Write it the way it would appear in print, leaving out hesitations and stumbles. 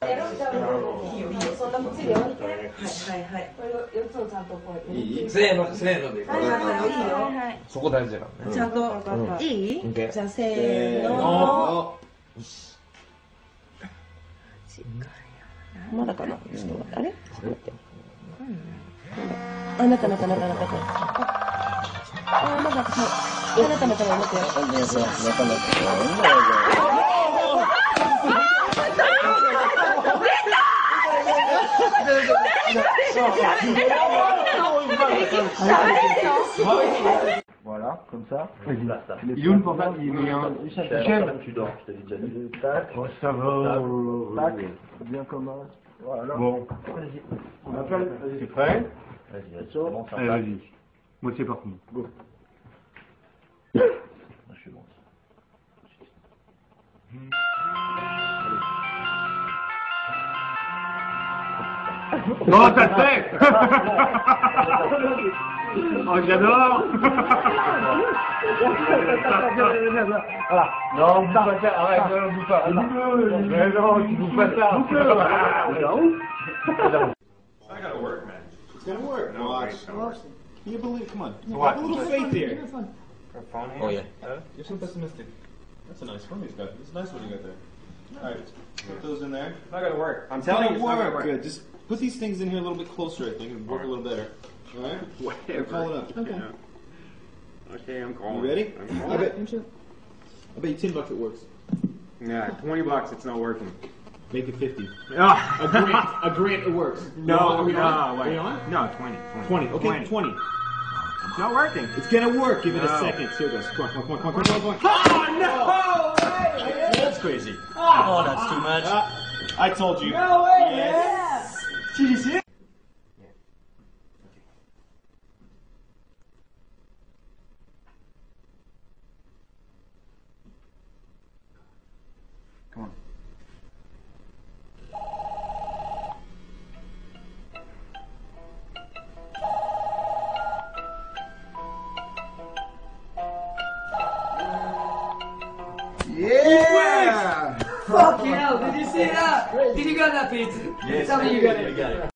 そんなこっちで置いて。はいはい。これ4つをちゃんとこう。いい？せーので。はいはい。そこ大事だからね。ちゃんといい？じゃあせーの。まだかな。ちょっと待って。あれ？ちょっと待って。あ、なった。あ、まだそう。なった待ってよ。Voilà, comme ça. Il est où le portable? Il est un Tu dors, je t'avais déjà dit. Tac. Oh, ça va. Tac. Bien commun. Voilà. Bon. On appelle. C'est prêt? Vas-y, Allez, vas-y. Moi, c'est parti. Go. Je suis bon. Non, ça te fait. Oh, j'adore. Voilà. Non, on bouge pas ça. Arrête, non, on bouge pas. Mais non, tu bouges pas ça. I gotta work, man. It's gonna work. No, Watch. watch. Can you believe? Come on. What? Have a little faith here. Phone Oh yeah. You're so pessimistic. That's a nice phone he's got. It's a nice one you got there. All right, put those in there. It's not gonna work. I'm It's telling you, gonna it's not gonna work. work. Good. Just put these things in here a little bit closer. I think it'll work a little better. All right. Whatever. Call it up. Okay. Yeah. Okay, I'm calling. You ready? I'm I calling. bet you $10 it works. Yeah, $20. It's not working. Make it 50. Ah. A grant it works. No, Are we on? wait. Are we on? No, 20. 20. Okay, 20. It's not working. It's gonna work. Give it a No. second. Here it goes. Come on. Oh no! That's crazy. Oh, that's too much. I told you. No way! Yes. Did you see it? Come on. Yeah! Fucking hell, did you see that? Did you get that, Pete? Yes, Tell me you got it. we got it.